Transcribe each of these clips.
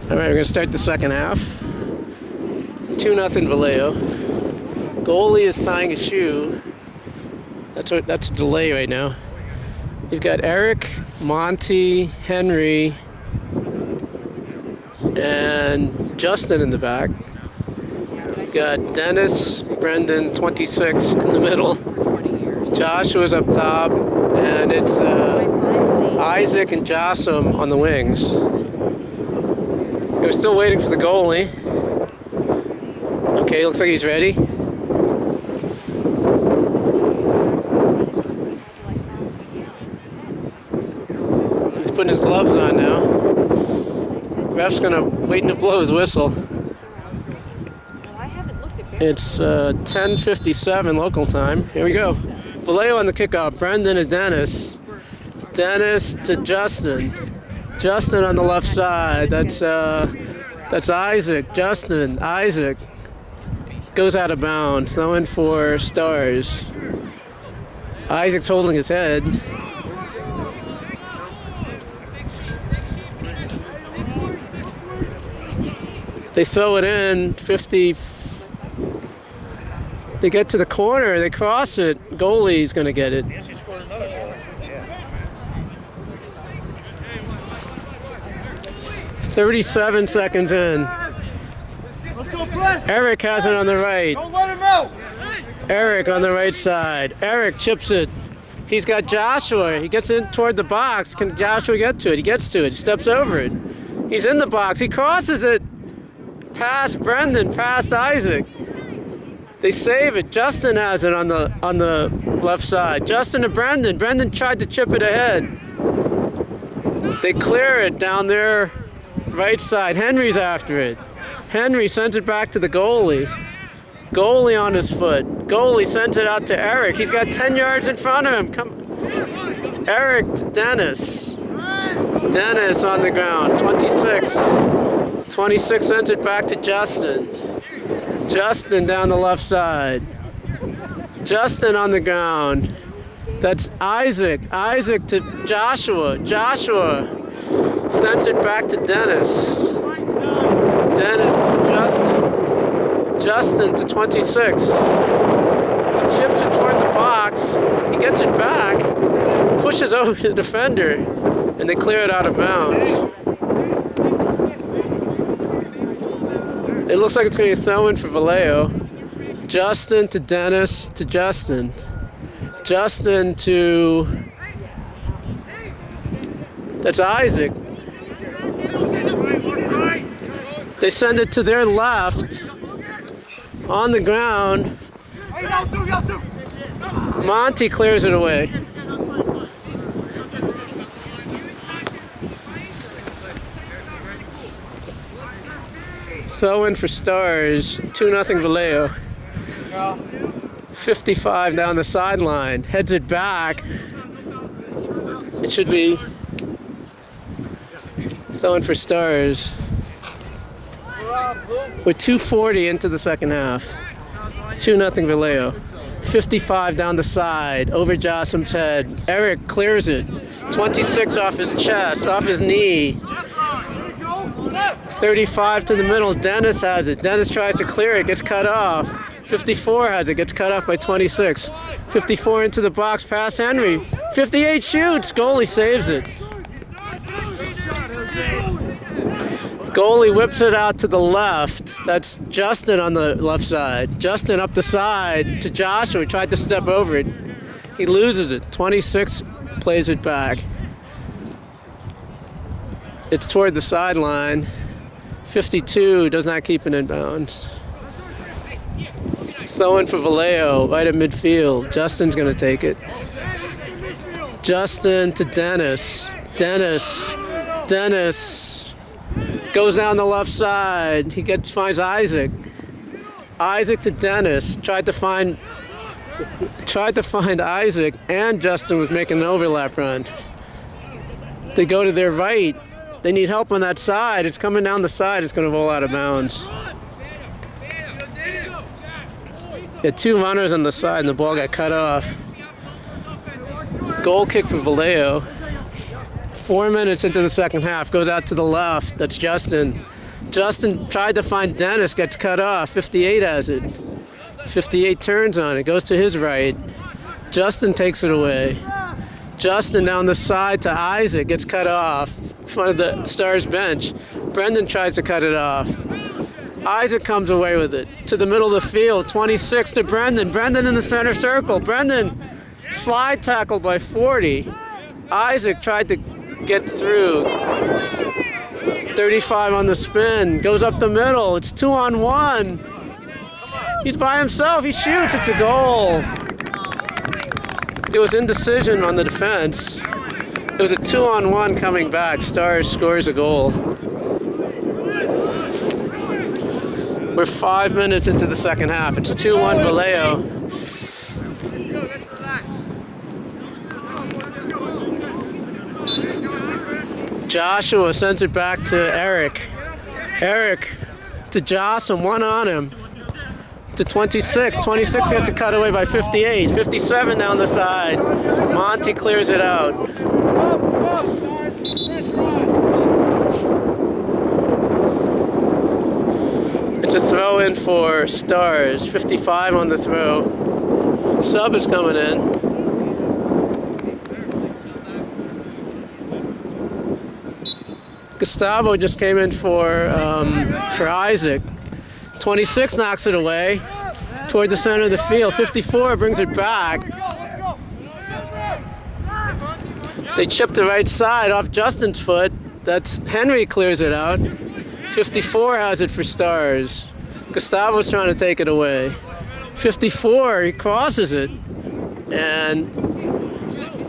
All right, we're going to start the second half. 2-0 Valeo. Goalie is tying a shoe. That's a delay right now. You've got Eric, Monty, Henry, and Justin in the back. You've got Dennis, Brendan, 26 in the middle. Joshua's up top, and it's Isaac and Jossam on the wings. We're still waiting for the goalie. Okay, looks like he's ready. He's putting his gloves on now. Ref's gonna waiting to blow his whistle. It's 10:57 local time. Here we go. Valeo on the kickoff. Brendan and Dennis. Dennis to Justin. Justin on the left side. That's Isaac. Justin. Isaac goes out of bounds. Throwing for Stars. Isaac's holding his head. They throw it in. 50. They get to the corner. They cross it. Goalie's going to get it. 37 seconds in. Eric has it on the right. Don't let him out. Eric on the right side. Eric chips it. He's got Joshua. He gets in toward the box. Can Joshua get to it? He gets to it. He steps over it. He's in the box. He crosses it. Past Brendan. Past Isaac. They save it. Justin has it on the left side. Justin and Brendan. Brendan tried to chip it ahead. They clear it down their right side. Henry's after it. Henry sends it back to the goalie. Goalie on his foot. Goalie sends it out to Eric. He's got 10 yards in front of him. Come, Eric to Dennis. Dennis on the ground. 26. 26 sends it back to Justin. Justin down the left side. Justin on the ground. That's Isaac. Isaac to Joshua. Joshua sends it back to Dennis. Dennis to Justin. Justin to 26. Chips it toward the box. He gets it back. Pushes over the defender. And they clear it out of bounds. It looks like it's going to be thrown for Valeo. Justin to Dennis to Justin. Justin to... That's Isaac. They send it to their left. On the ground. Monty clears it away. Throw in for Stars. 2-0 Valeo. 55 down the sideline. Heads it back. It should be throwing for Stars. We're 2:40 into the second half. 2-0 Valeo. 55 down the side. Over Jossam's head. Eric clears it. 26 off his chest. Off his knee. 35 to the middle. Dennis has it. Dennis tries to clear it. Gets cut off. 54 has it. Gets cut off by 26. 54 into the box past Henry. 58 shoots. Goalie saves it. Goalie whips it out to the left. That's Justin on the left side. Justin up the side to Joshua. He tried to step over it. He loses it. 26 plays it back. It's toward the sideline. 52 does not keep it in bounds. Throwing for Valeo right at midfield. Justin's going to take it. Justin to Dennis. Dennis goes down the left side. He finds Isaac. Isaac to Dennis. Tried to find Isaac, and Justin was making an overlap run. They go to their right. They need help on that side. It's coming down the side. It's going to roll out of bounds. Yeah, 2 runners on the side, and the ball got cut off. Goal kick for Valeo. 4 minutes into the second half, goes out to the left. That's Justin. Justin tried to find Dennis, gets cut off. 58 has it. 58 turns on it, goes to his right. Justin takes it away. Justin down the side to Isaac, gets cut off in front of the Stars bench. Brendan tries to cut it off. Isaac comes away with it to the middle of the field. 26 to Brendan. Brendan in the center circle. Brendan slide tackled by 40. Isaac tried to get through. 35 on the spin. Goes up the middle. It's 2-on-1. He's by himself. He shoots. It's a goal. There was indecision on the defense. It was a 2-on-1 coming back. Stars scores a goal. We're 5 minutes into the second half. It's 2-1 Valeo. Joshua sends it back to Eric. Eric to Jocelyn, one on him. To 26. 26 gets a cut away by 58. 57 down the side. Monty clears it out. It's a throw in for Stars. 55 on the throw. Sub is coming in. Gustavo just came in for Isaac. 26 knocks it away toward the center of the field. 54 brings it back. They chip the right side off Justin's foot. That's Henry clears it out. 54 has it for Stars. Gustavo's trying to take it away. 54, he crosses it. And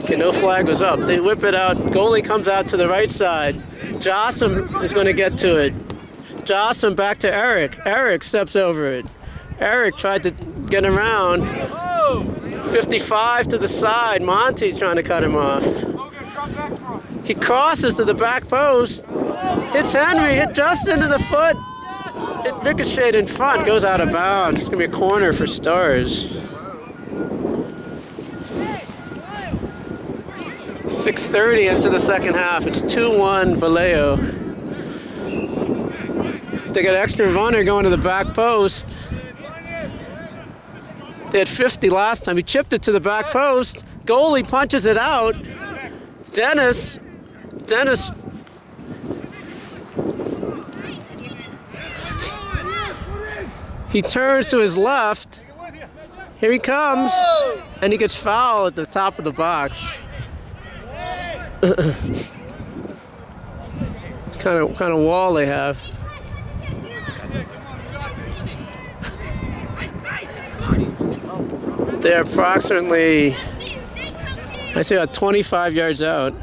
okay, no flag was up. They whip it out. Goalie comes out to the right side. Jossam is going to get to it. Jossam back to Eric. Eric steps over it. Eric tried to get around. 55 to the side. Monty's trying to cut him off. He crosses to the back post. Hits Henry. Hit Justin to the foot. It ricocheted in front. Goes out of bounds. It's going to be a corner for Stars. 6:30 into the second half. It's 2-1 Valeo. They got extra runner going to the back post. They had 50 last time. He chipped it to the back post. Goalie punches it out. Dennis. He turns to his left. Here he comes. And he gets fouled at the top of the box. kind of wall they have. They're approximately, I'd say, about 25 yards out.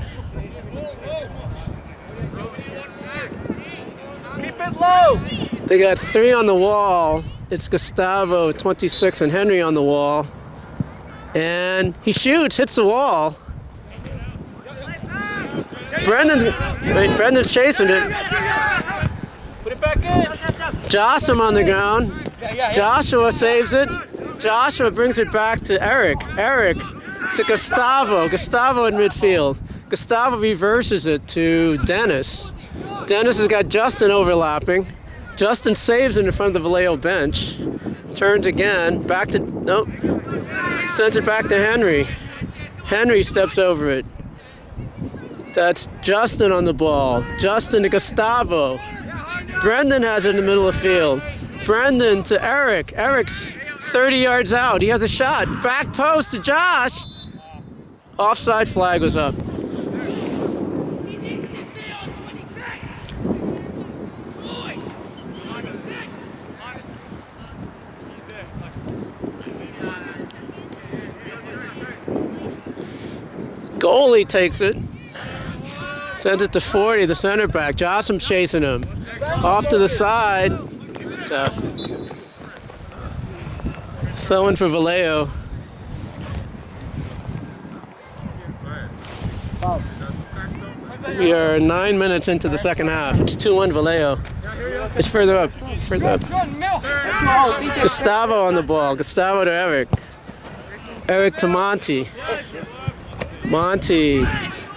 Keep it low. They got 3 on the wall. It's Gustavo, 26, and Henry on the wall. And he shoots, hits the wall. Brendan's chasing it. Put it back in. Jossam on the ground. Joshua saves it. Joshua brings it back to Eric. Eric to Gustavo. Gustavo in midfield. Gustavo reverses it to Dennis. Dennis has got Justin overlapping. Justin saves it in front of the Valeo bench. Turns again. Back to, nope. Sends it back to Henry. Henry steps over it. That's Justin on the ball. Justin to Gustavo. Brendan has it in the middle of the field. Brendan to Eric. Eric's 30 yards out. He has a shot. Back post to Josh. Offside flag was up. Goalie takes it. Sends it to 40, the center back. Jossam's chasing him. Off to the side. So, throwing for Valeo. We are 9 minutes into the second half. It's 2-1 Valeo. It's further up. Gustavo on the ball. Gustavo to Eric. Eric to Monty. Monty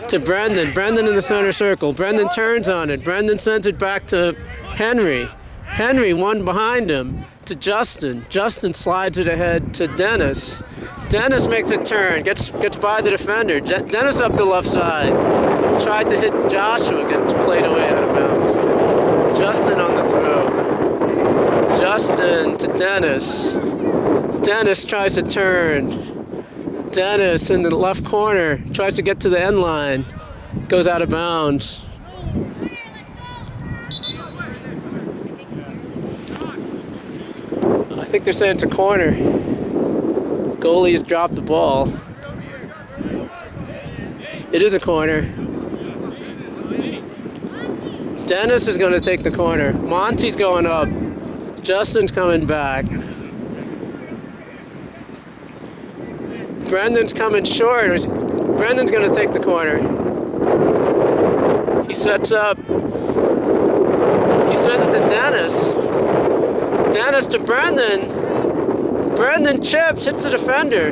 to Brendan. Brendan in the center circle. Brendan turns on it. Brendan sends it back to Henry. Henry, one behind him, to Justin. Justin slides it ahead to Dennis. Dennis makes a turn, gets by the defender. Dennis up the left side. Tried to hit Joshua, gets played away out of bounds. Justin on the throw. Justin to Dennis. Dennis tries to turn. Dennis in the left corner tries to get to the end line. Goes out of bounds. I think they're saying it's a corner. Goalie has dropped the ball. It is a corner. Dennis is going to take the corner. Monty's going up. Justin's coming back. Brendan's coming short. Brendan's going to take the corner. He sets up. He sends it to Dennis. Dennis to Brendan. Brendan chips, hits the defender.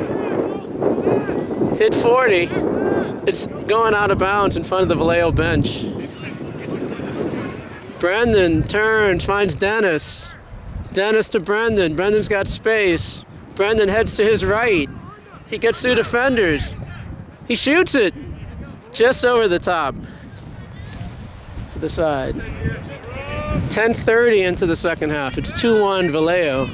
Hit 40. It's going out of bounds in front of the Valeo bench. Brendan turns, finds Dennis. Dennis to Brendan. Brendan's got space. Brendan heads to his right. He gets through defenders. He shoots it just over the top to the side. 10:30 into the second half. It's 2-1 Valeo.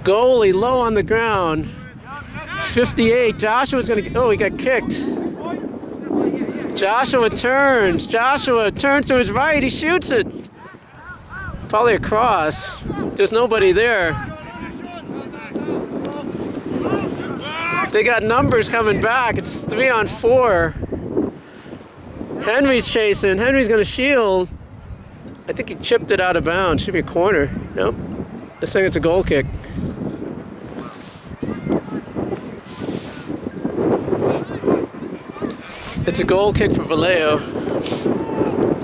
Goalie low on the ground. 58. Joshua's gonna. Oh, he got kicked. Joshua turns. Joshua turns to his right. He shoots it. Probably across. There's nobody there. They got numbers coming back. It's 3-on-4. Henry's chasing. Henry's gonna shield. I think he chipped it out of bounds. Should be a corner. Nope. I think it's a goal kick. It's a goal kick for Valeo.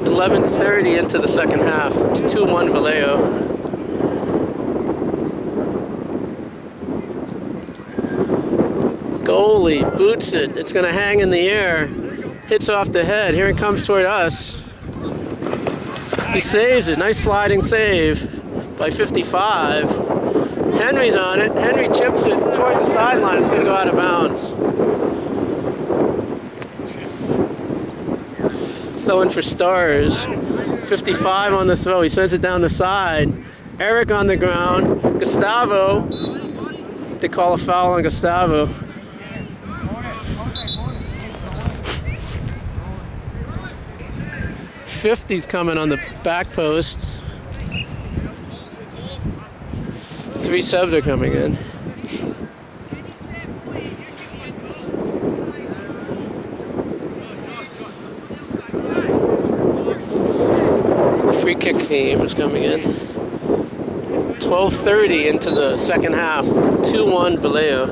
11:30 into the second half. It's 2-1 Valeo. Goalie boots it. It's going to hang in the air. Hits off the head. Here it comes toward us. He saves it. Nice sliding save by 55. Henry's on it. Henry chips it toward the sideline. It's going to go out of bounds. Throwing for Stars. 55 on the throw. He sends it down the side. Eric on the ground. Gustavo. They call a foul on Gustavo. '50's coming on the back post. 3 subs are coming in. Free kick team is coming in. 12:30 into the second half. 2-1 Valeo.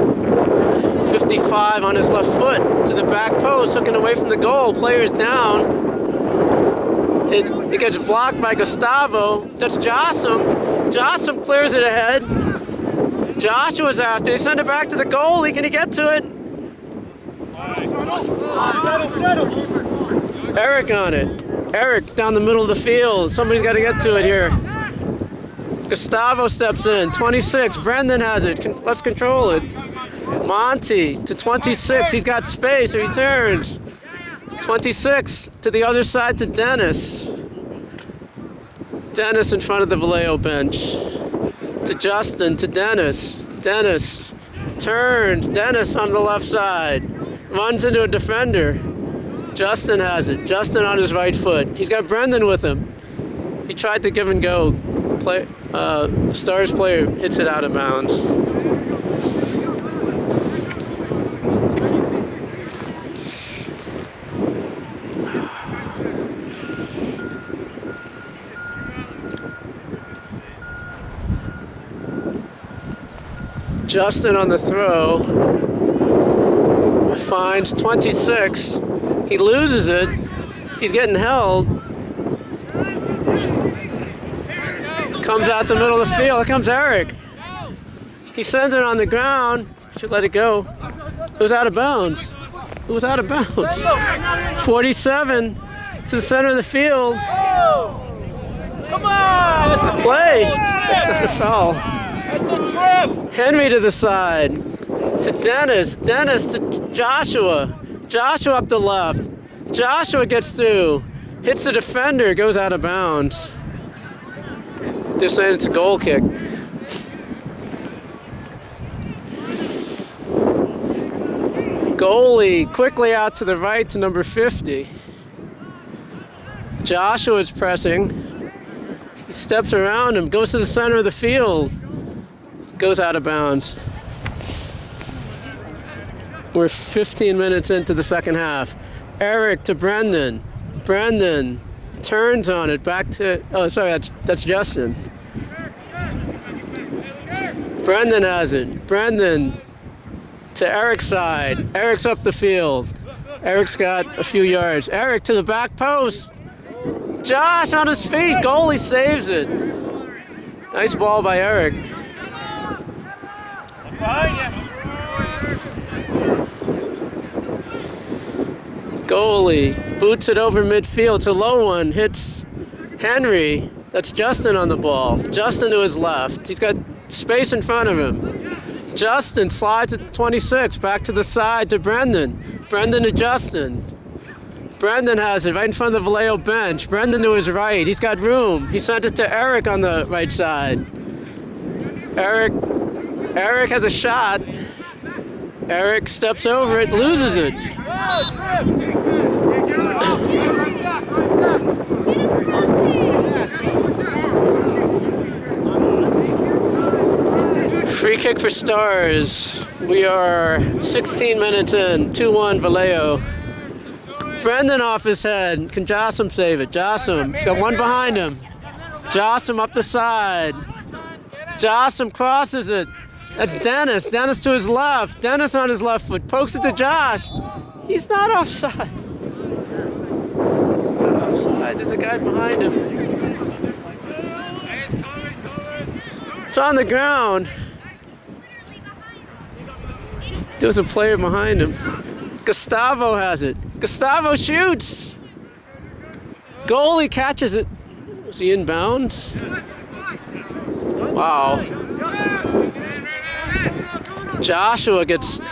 55 on his left foot to the back post, hooking away from the goal. Player's down. It gets blocked by Gustavo. That's Jossam. Jossam clears it ahead. Joshua's after. They send it back to the goalie. Can he get to it? Settle. Eric on it. Eric down the middle of the field. Somebody's got to get to it here. Gustavo steps in. 26. Brendan has it. Let's control it. Monty to 26. He's got space. He returns. 26 to the other side to Dennis. Dennis in front of the Valeo bench. To Justin. To Dennis. Dennis turns. Dennis on the left side. Runs into a defender. Justin has it. Justin on his right foot. He's got Brendan with him. He tried to give and go. Stars player hits it out of bounds. Justin on the throw. Finds 26. He loses it. He's getting held. Comes out the middle of the field. Here comes Eric. He sends it on the ground. Should let it go. It was out of bounds. It was out of bounds. 47 to the center of the field. Oh! Come on! That's a Play. That's not a foul. That's a trip! Henry to the side. To Dennis. Dennis to Joshua. Joshua up the left. Joshua gets through. Hits the defender. Goes out of bounds. They're saying it's a goal kick. Goalie quickly out to the right to number 50. Joshua's pressing. He steps around him, goes to the center of the field. Goes out of bounds. We're 15 minutes into the second half. Eric to Brendan. Brendan turns on it back to, oh sorry, that's Justin. Brendan has it. Brendan to Eric's side. Eric's up the field. Eric's got a few yards. Eric to the back post. Josh on his feet. Goalie saves it. Nice ball by Eric. Goalie boots it over midfield. It's a low one. Hits Henry. That's Justin on the ball. Justin to his left. He's got space in front of him. Justin slides at 26. Back to the side to Brendan. Brendan to Justin. Brendan has it right in front of the Valeo bench. Brendan to his right. He's got room. He sent it to Eric on the right side. Eric has a shot. Eric steps over it, loses it. Free kick for Stars. We are 16 minutes in, 2-1 Valeo. Brendan off his head. Can Jossam save it? Jossam. Got one behind him. Jossam up the side. Jossam crosses it. That's Dennis. Dennis to his left. Dennis on his left foot. Pokes it to Josh. He's not offside. He's not offside. There's a guy behind him. It's on the ground. There's a player behind him. Gustavo has it. Gustavo shoots. Goalie catches it. Was he in bounds? Wow. Joshua gets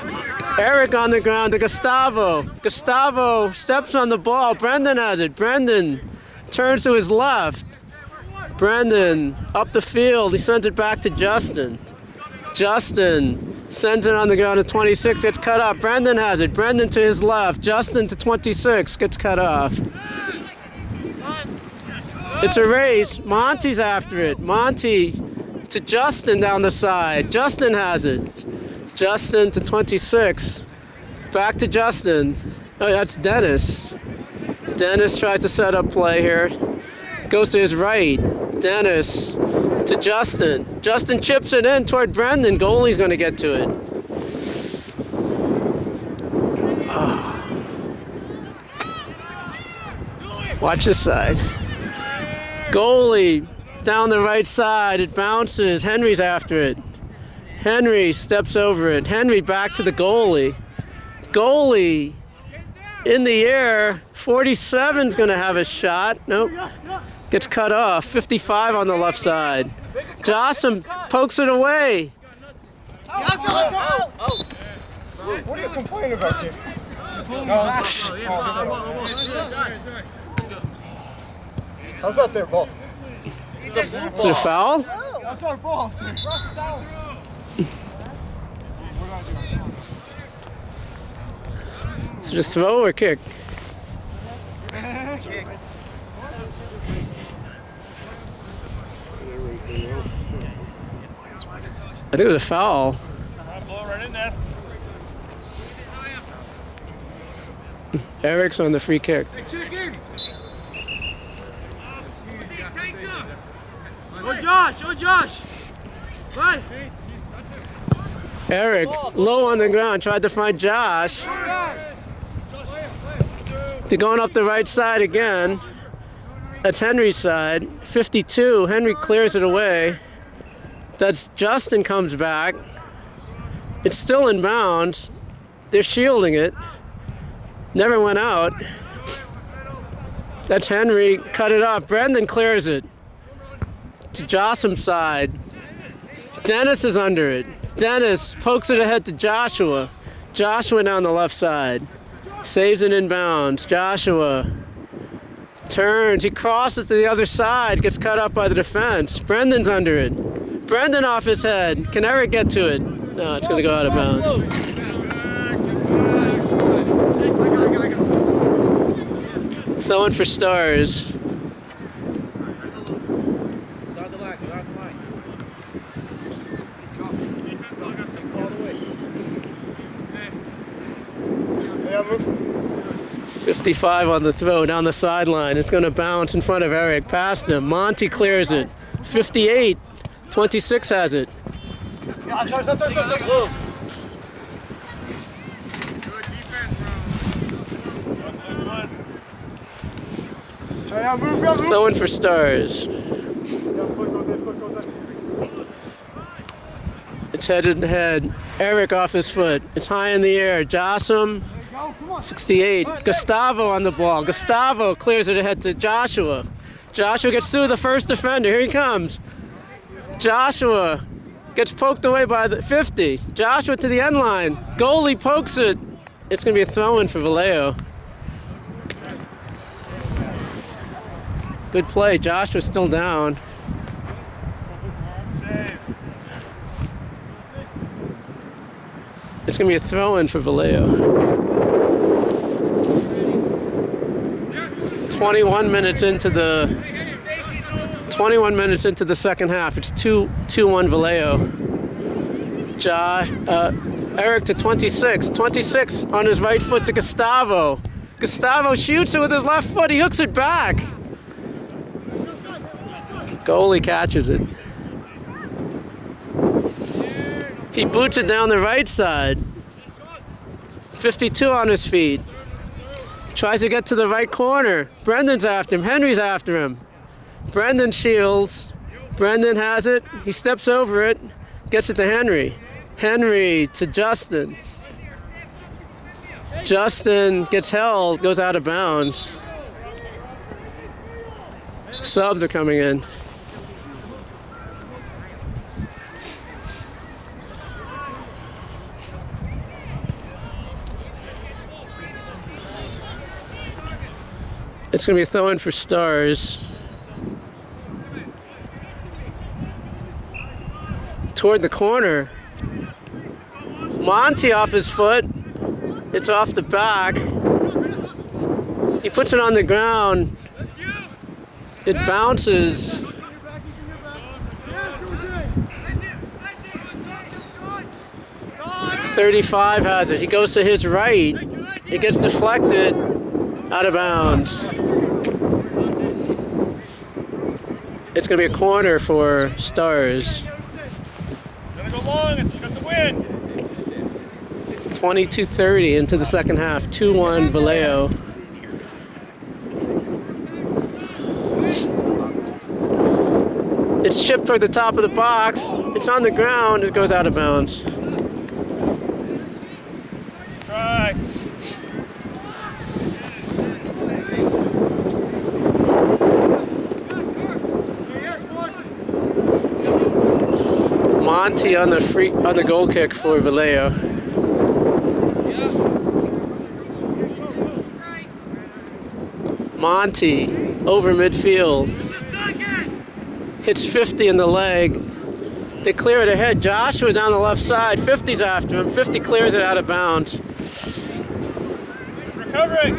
Eric on the ground to Gustavo. Gustavo steps on the ball. Brendan has it. Brendan turns to his left. Brendan up the field. He sends it back to Justin. Justin sends it on the ground to 26, gets cut off. Brendan has it. Brendan to his left. Justin to 26, gets cut off. It's a race. Monty's after it. Monty to Justin down the side. Justin has it. Justin to 26. Back to Justin. Oh, that's Dennis. Dennis tries to set up play here. Goes to his right. Dennis to Justin. Justin chips it in toward Brendan. Goalie's going to get to it. Oh. Watch this side. Goalie down the right side. It bounces. Henry's after it. Henry steps over it. Henry back to the goalie. Goalie in the air. 47's going to have a shot. Nope. Gets cut off. 55 on the left side. Jossam pokes it away. What are you complaining about, kid? How's that their ball? Is it a foul? That's our ball, sir. Is it a throw or kick? I think it was a foul. Eric's on the free kick. Oh Josh! Oh Josh! Right. Eric, low on the ground, tried to find Josh. They're going up the right side again. That's Henry's side. 52, Henry clears it away. That's Justin comes back. It's still in bounds. They're shielding it. Never went out. That's Henry. Cut it off. Brendan clears it. To Jossam's side. Dennis is under it. Dennis pokes it ahead to Joshua. Joshua down the left side. Saves it in bounds. Joshua turns. He crosses to the other side. Gets cut up by the defense. Brendan's under it. Brendan off his head. Can Eric get to it? No, it's going to go out of bounds. Throwing for Stars. Yeah, move. 55 on the throw down the sideline. It's going to bounce in front of Eric. Past him. Monty clears it. 58. 26 has it. Yeah, that's ours. Yeah, move. Throwing for Stars. Yeah, foot goes in. It's headed ahead. Eric off his foot. It's high in the air. Jossam, Go, come on. 68. Gustavo on the ball. Gustavo clears it ahead to Joshua. Joshua gets through the first defender. Here he comes. Joshua gets poked away by the 50. Joshua to the end line. Goalie pokes it. It's going to be a throw-in for Valeo. Good play. Joshua's still down. It's going to be a throw-in for Valeo. 21 minutes into the second half. It's 2-1 Valeo. Eric to 26. 26 on his right foot to Gustavo. Gustavo shoots it with his left foot. He hooks it back. Goalie catches it. He boots it down the right side. 52 on his feet. Tries to get to the right corner. Brendan's after him. Henry's after him. Brendan shields. Brendan has it. He steps over it. Gets it to Henry. Henry to Justin. Justin gets held. Goes out of bounds. Subs are coming in. It's going to be a throw-in for Stars. Toward the corner. Monty off his foot. It's off the back. He puts it on the ground. It bounces. .35 has it. He goes to his right. It gets deflected. Out of bounds. It's going to be a corner for Stars. Gonna go long, it's got the win. 22:30 into the second half. 2-1 Valeo. It's chipped toward the top of the box. It's on the ground. It goes out of bounds. Try. Monty on the goal kick for Valeo. Monty over midfield. Hits 50 in the leg. They clear it ahead. Joshua down the left side. 50's after him. 50 clears it out of bounds. Recovering.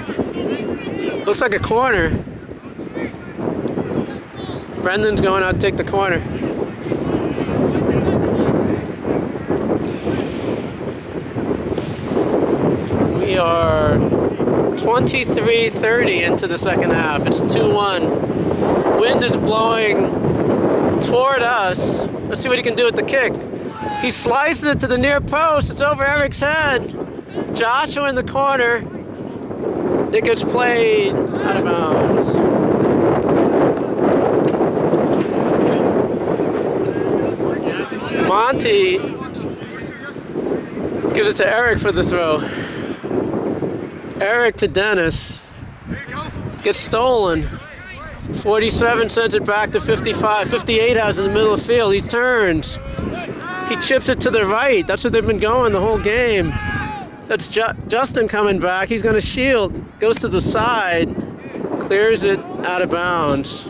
Looks like a corner. Brendan's going out to take the corner. We are 23:30 into the second half. It's 2-1. Wind is blowing toward us. Let's see what he can do with the kick. He slices it to the near post. It's over Eric's head. Joshua in the corner. It gets played out of bounds. Gives it to Eric for the throw. Eric to Dennis. Gets stolen. 47 sends it back to 55. 58 has it in the middle of the field. He turns. He chips it to the right. That's where they've been going the whole game. That's Justin coming back. He's going to shield. Goes to the side. Clears it out of bounds.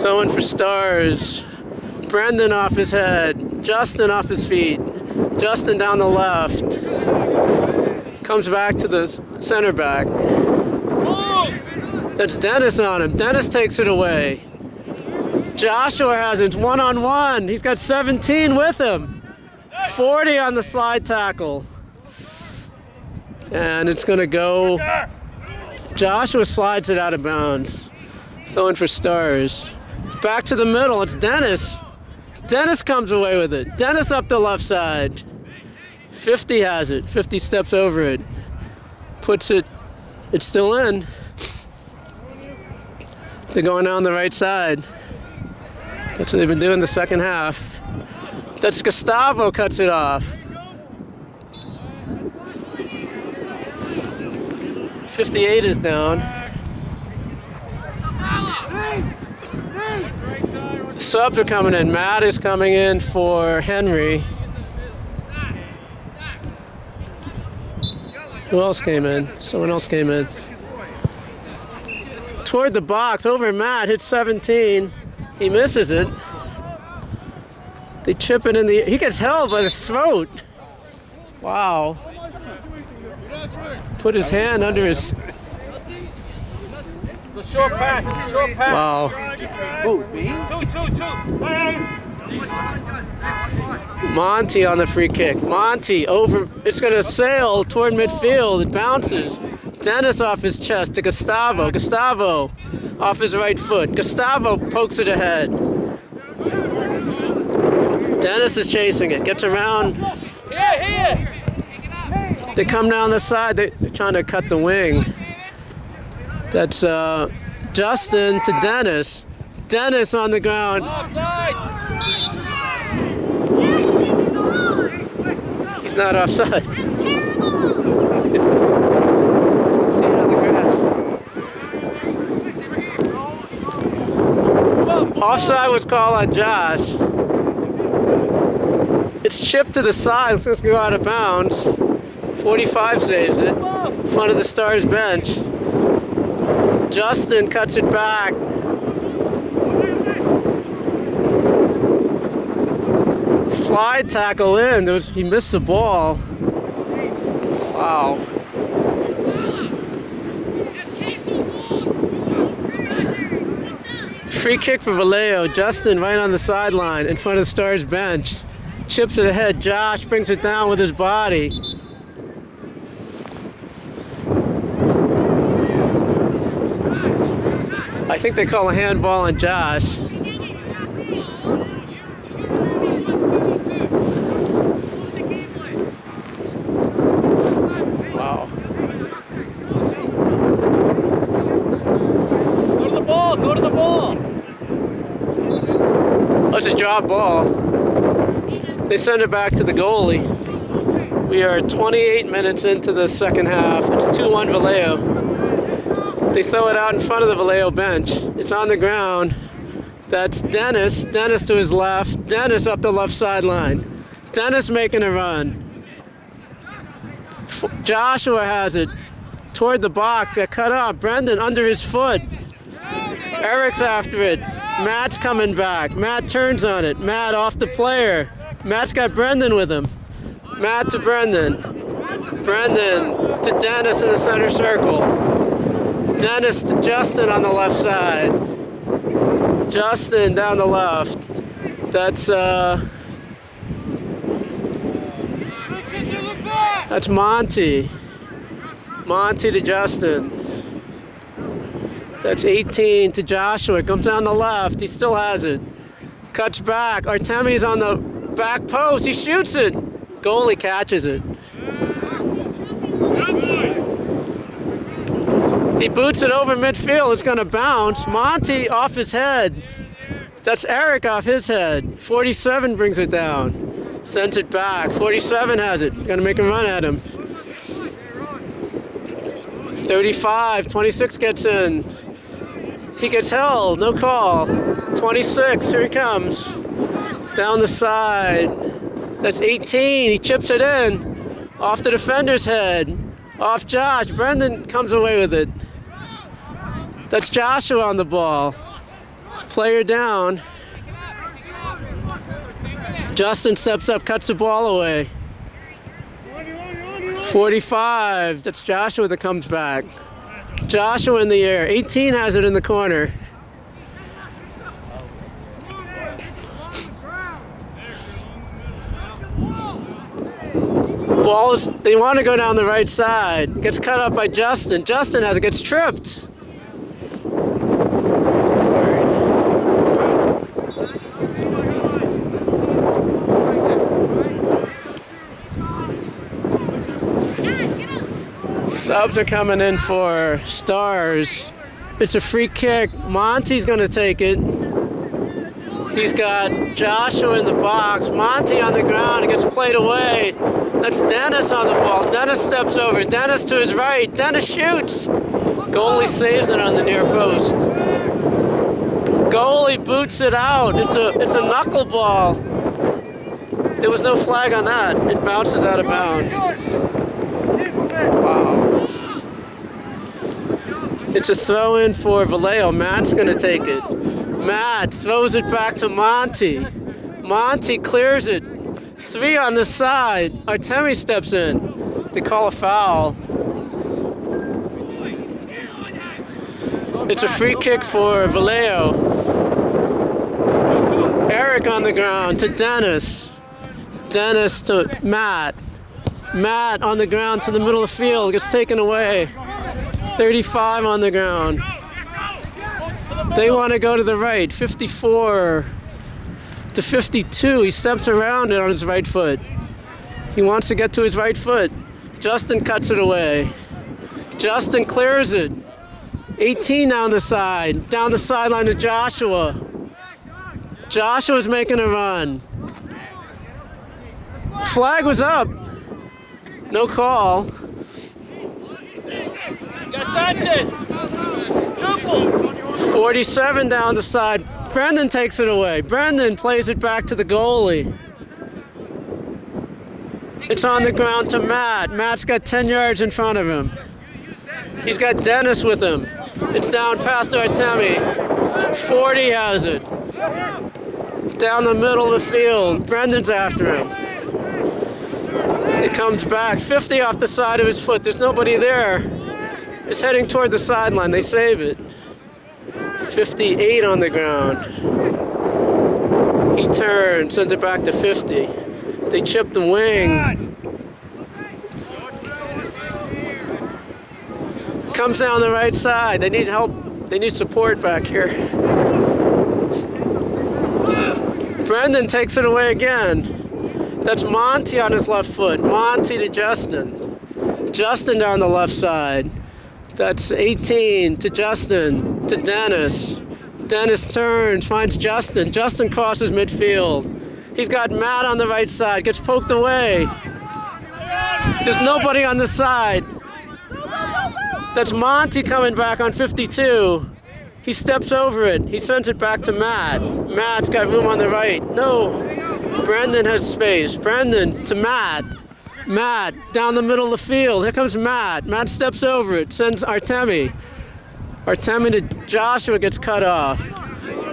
Throwing for Stars. Brendan off his head. Justin off his feet. Justin down the left. Comes back to the center back. That's Dennis on him. Dennis takes it away. Joshua has it one-on-one. He's got 17 with him. 40 on the slide tackle. And it's going to go. Joshua slides it out of bounds. Throwing for Stars. Back to the middle. It's Dennis. Dennis comes away with it. Dennis up the left side. 50 has it. 50 steps over it. Puts it. It's still in. They're going down the right side. That's what they've been doing the second half. That's Gustavo cuts it off. 58 is down. Subs are coming in. Matt is coming in for Henry. Who else came in? Someone else came in. Toward the box, over Matt, hits 17. He misses it. They chip it in the... He gets held by the throat. Wow. Put his hand under his... It's a short pass. It's a short pass. Wow. Two. Monty on the free kick. Monty over... It's going to sail toward midfield. It bounces. Dennis off his chest to Gustavo. Gustavo off his right foot. Gustavo pokes it ahead. Dennis is chasing it. Gets around. Here. They come down the side. They're trying to cut the wing. That's Justin to Dennis. Dennis on the ground. He's not offside. Offside was called on Josh. It's chipped to the side. It's going to go out of bounds. 45 saves it. In front of the Stars bench. Justin cuts it back. Slide tackle in. He missed the ball. Wow. Free kick for Valeo. Justin right on the sideline in front of the Stars bench. Chips it ahead. Josh brings it down with his body. I think they call a handball on Josh. Wow. Go to the ball. Oh, it's a drop ball. They send it back to the goalie. We are 28 minutes into the second half. It's 2-1 Valeo. They throw it out in front of the Valeo bench. It's on the ground. That's Dennis. Dennis to his left. Dennis up the left sideline. Dennis making a run. Joshua has it. Toward the box. Got cut off. Brendan under his foot. Eric's after it. Matt's coming back. Matt turns on it. Matt off the player. Matt's got Brendan with him. Matt to Brendan. Brendan to Dennis in the center circle. Dennis to Justin on the left side. Justin down the left. That's Monty. Monty to Justin. That's 18 to Joshua. Comes down the left. He still has it. Cuts back. Artemi's on the back post. He shoots it. Goalie catches it. He boots it over midfield. It's going to bounce. Monty off his head. That's Eric off his head. 47 brings it down. Sends it back. 47 has it. Gonna make a run at him. 35, 26 gets in. He gets held, no call. 26, here he comes. Down the side. That's 18, he chips it in. Off the defender's head. Off Josh, Brendan comes away with it. That's Joshua on the ball. Player down. Justin steps up, cuts the ball away. 45, that's Joshua that comes back. Joshua in the air, 18 has it in the corner. Ball is, they want to go down the right side. Gets cut up by Justin. Justin has it, gets tripped. Subs are coming in for Stars. It's a free kick. Monty's gonna take it. He's got Joshua in the box. Monty on the ground. It gets played away. That's Dennis on the ball. Dennis steps over. Dennis to his right. Dennis shoots. Goalie saves it on the near post. Goalie boots it out. It's a knuckleball. There was no flag on that. It bounces out of bounds. Wow. It's a throw in for Valeo. Matt's gonna take it. Matt throws it back to Monty. Monty clears it. 3 on the side. Artemi steps in. They call a foul. It's a free kick for Valeo. Eric on the ground to Dennis. Dennis to Matt. Matt on the ground to the middle of the field. Gets taken away. 35 on the ground. They want to go to the right. 54 to 52. He steps around it on his right foot. He wants to get to his right foot. Justin cuts it away. Justin clears it. 18 down the side. Down the sideline to Joshua. Joshua's making a run. Flag was up. No call. Sanchez! 47 down the side. Brendan takes it away. Brendan plays it back to the goalie. It's on the ground to Matt. Matt's got 10 yards in front of him. He's got Dennis with him. It's down past Artemi. 40 has it. Down the middle of the field. Brendan's after him. It comes back. 50 off the side of his foot. There's nobody there. It's heading toward the sideline. They save it. 58 on the ground. He turns, sends it back to 50. They chip the wing. Comes down the right side. They need help. They need support back here. Brendan takes it away again. That's Monty on his left foot. Monty to Justin. Justin down the left side. That's 18 to Justin, to Dennis. Dennis turns, finds Justin. Justin crosses midfield. He's got Matt on the right side, gets poked away. There's nobody on the side. That's Monty coming back on 52. He steps over it. He sends it back to Matt. Matt's got room on the right. No. Brendan has space. Brendan to Matt. Matt down the middle of the field. Here comes Matt. Matt steps over it. Sends Artemi. Artemi to Joshua, gets cut off.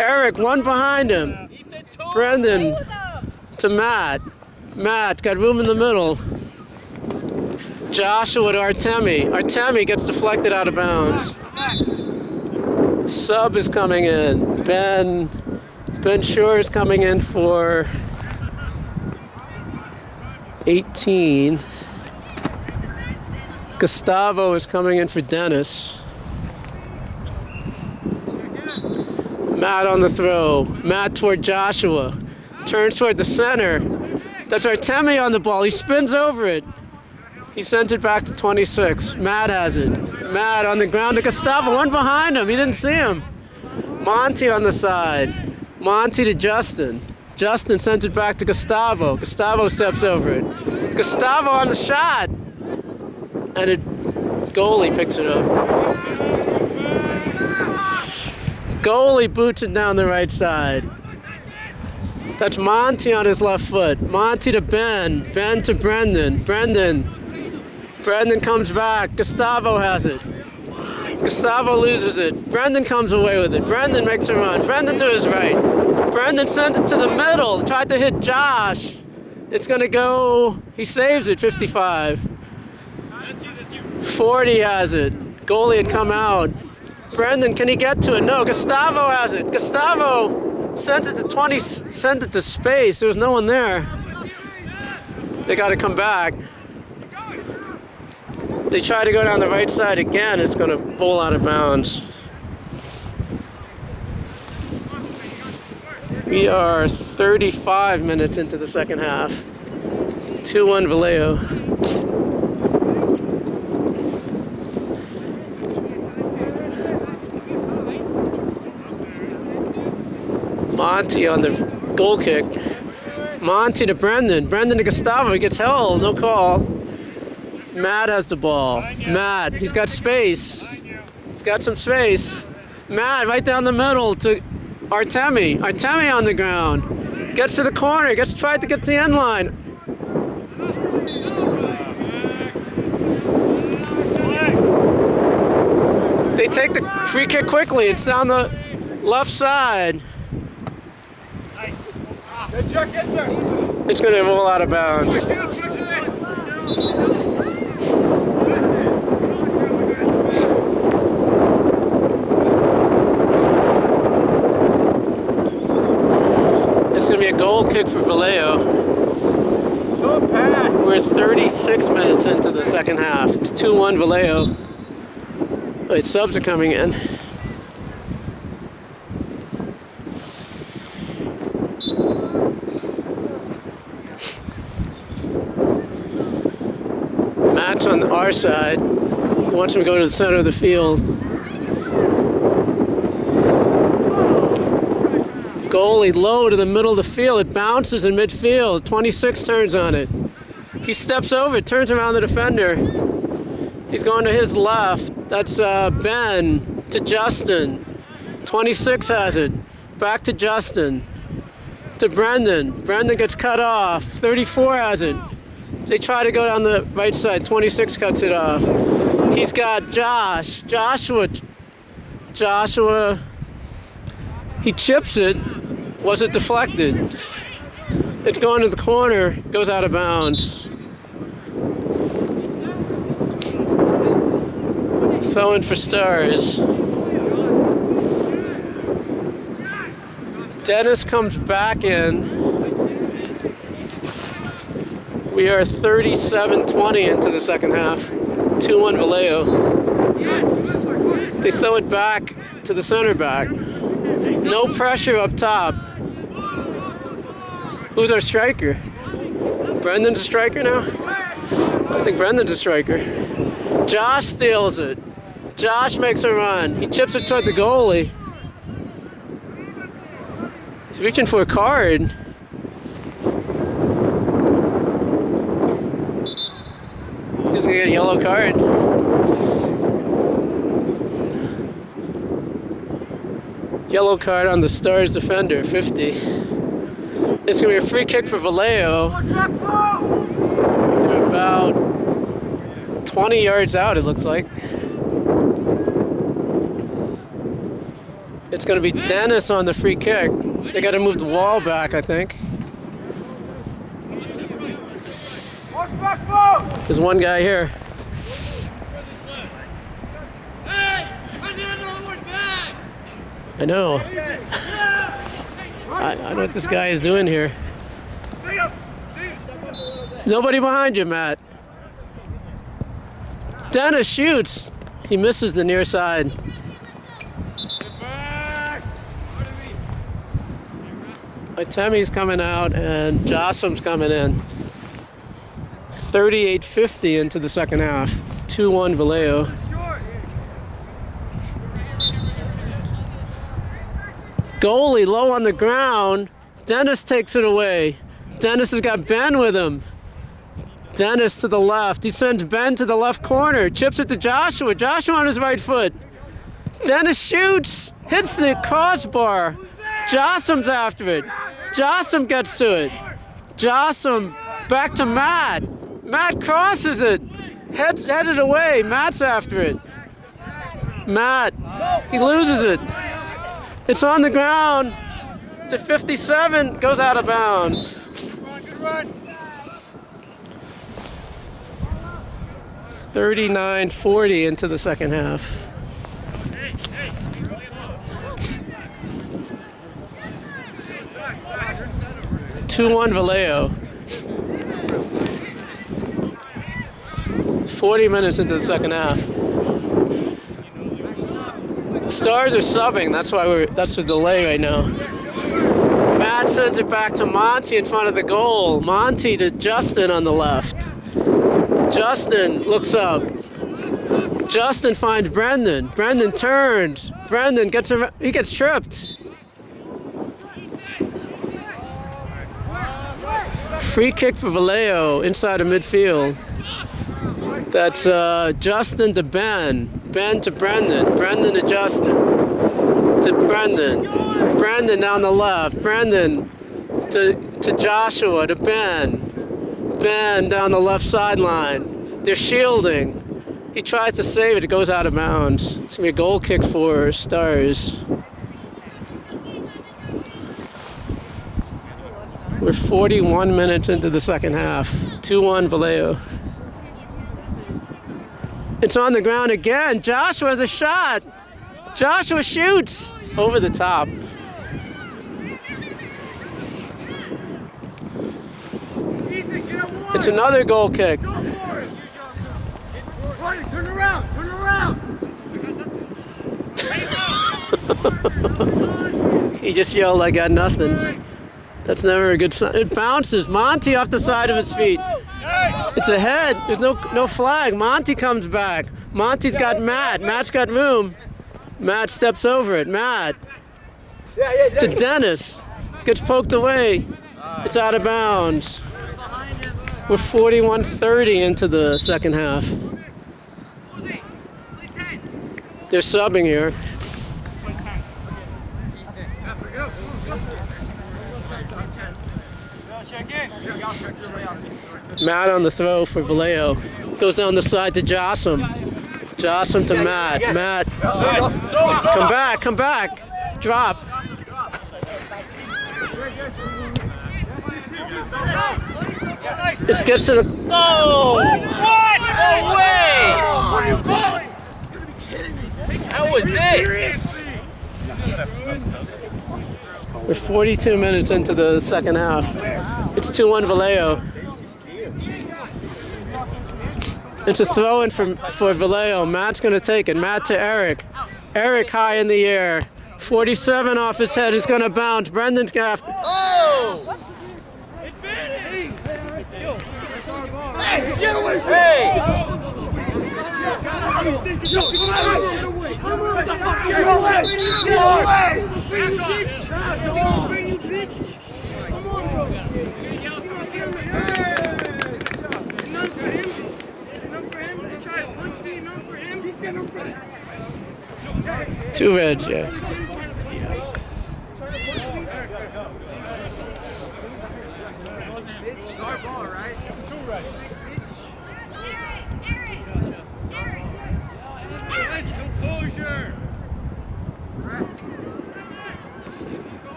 Eric, one behind him. Brendan to Matt. Matt got room in the middle. Joshua to Artemi. Artemi gets deflected out of bounds. Sub is coming in. Ben Shore is coming in for 18. Gustavo is coming in for Dennis. Matt on the throw. Matt toward Joshua. Turns toward the center. That's Artemi on the ball. He spins over it. He sends it back to 26. Matt has it. Matt on the ground to Gustavo. One behind him. He didn't see him. Monty on the side. Monty to Justin. Justin sends it back to Gustavo. Gustavo steps over it. Gustavo on the shot. And a goalie picks it up. Goalie boots it down the right side. That's Monty on his left foot. Monty to Ben. Ben to Brendan. Brendan comes back. Gustavo has it. Gustavo loses it. Brendan comes away with it. Brendan makes a run. Brendan to his right. Brendan sends it to the middle. Tried to hit Josh. It's going to go. He saves it, 55. 40 has it. Goalie had come out. Brendan, can he get to it? No, Gustavo has it. Gustavo sent it to 20, sent it to space. There was no one there. They got to come back. They try to go down the right side again. It's going to bowl out of bounds. We are 35 minutes into the second half. 2-1 Valeo. Monty on the goal kick. Monty to Brendan. Brendan to Gustavo. He gets held. No call. Matt has the ball. Matt, he's got space. He's got some space. Matt right down the middle to Artemi. Artemi on the ground. Gets to the corner. Tried to get to the end line. They take the free kick quickly. It's down the left side. It's going to roll out of bounds. It's going to be a goal kick for Valeo. We're 36 minutes into the second half. It's 2-1 Valeo. Wait, subs are coming in. Matt's on our side. He wants him to go to the center of the field. Goalie low to the middle of the field. It bounces in midfield. 26 turns on it. He steps over it, turns around the defender. He's going to his left. That's Ben to Justin. 26 has it. Back to Justin. To Brendan. Brendan gets cut off. 34 has it. They try to go down the right side. 26 cuts it off. He's got Josh. Joshua. He chips it. Was it deflected? It's going to the corner. Goes out of bounds. Throwing for Stars. Dennis comes back in. We are 37-20 into the second half. 2-1 Valeo. They throw it back to the center back. No pressure up top. Who's our striker? Brendan's a striker now? I think Brendan's a striker. Josh steals it. Josh makes a run. He chips it toward the goalie. He's reaching for a card. He's gonna get a yellow card. Yellow card on the Stars defender, 50. It's gonna be a free kick for Valeo. They're about 20 yards out, it looks like. It's going to be Dennis on the free kick. They got to move the wall back, I think. There's one guy here. I know. I know what this guy is doing here. Nobody behind you, Matt. Dennis shoots. He misses the near side. Temmy's coming out and Jossam's coming in. 38-50 into the second half. 2-1 Valeo. Goalie low on the ground. Dennis takes it away. Dennis has got Ben with him. Dennis to the left. He sends Ben to the left corner. Chips it to Joshua. Joshua on his right foot. Dennis shoots. Hits the crossbar. Jossum's after it. Jossum gets to it. Jossum back to Matt. Matt crosses it. Headed away. Matt's after it. Matt, he loses it. It's on the ground. To 57, goes out of bounds. 39-40 into the second half. Two-one Valeo. 40 minutes into the second half. The Stars are subbing. That's the delay right now. Matt sends it back to Monty in front of the goal. Monty to Justin on the left. Justin looks up. Justin finds Brendan. Brendan turns. Brendan gets tripped. Free kick for Valeo inside of midfield. That's Justin to Ben. Ben to Brendan. Brendan to Justin. To Brendan. Brendan down the left. Brendan to Joshua to Ben. Ben down the left sideline. They're shielding. He tries to save it. It goes out of bounds. It's going to be a goal kick for Stars. We're 41 minutes into the second half. 2-1 Valeo. It's on the ground again. Joshua has a shot. Joshua shoots over the top. It's another goal kick. Turn around. He just yelled, "I got nothing." That's never a good sign. It bounces. Monty off the side of his feet. It's a head. There's no flag. Monty comes back. Monty's got Matt. Matt's got room. Matt steps over it. Matt to Dennis. Gets poked away. It's out of bounds. We're 41-30 into the second half. They're subbing here. Matt on the throw for Valeo. Goes down the side to Jossum. Jossum to Matt. Matt. Come back. Drop. It gets to the... Oh! What? No way! What are you calling? That was it! We're 42 minutes into the second half. It's 2-1 Valeo. It's a throw-in for Valeo. Matt's going to take it. Matt to Eric. Eric high in the air. 47 off his head. He's going to bounce. Brendan's going to have to... Oh! Hey, get away! Hey! Two reds, yeah. Our ball, right? Nice composure.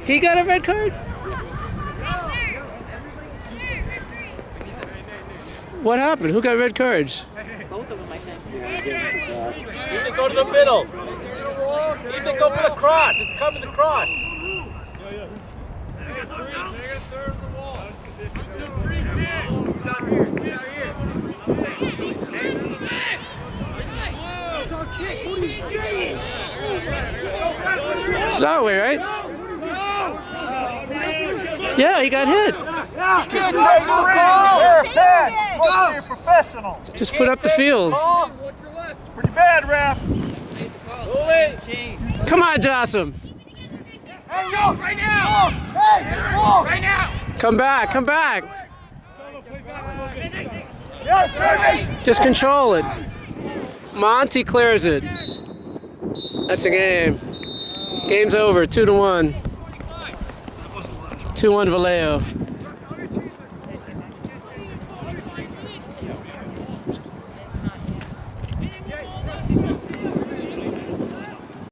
He got a red card? What happened? Who got red cards? Both of them, I think. Ethan, go to the middle. Ethan, go for the cross. It's coming the cross. It's that way, right? Yeah, he got hit. Good technical call. Fair pass. Supposed to be a professional. Just put up the field. Pretty bad, ref. Come on, Jossum. Hey, go. Right now. Hey, go. Right now. Come back, come back. Yes, Jeremy. Just control it. Monty clears it. That's the game. Game's over, 2-1. 2-1 Valeo.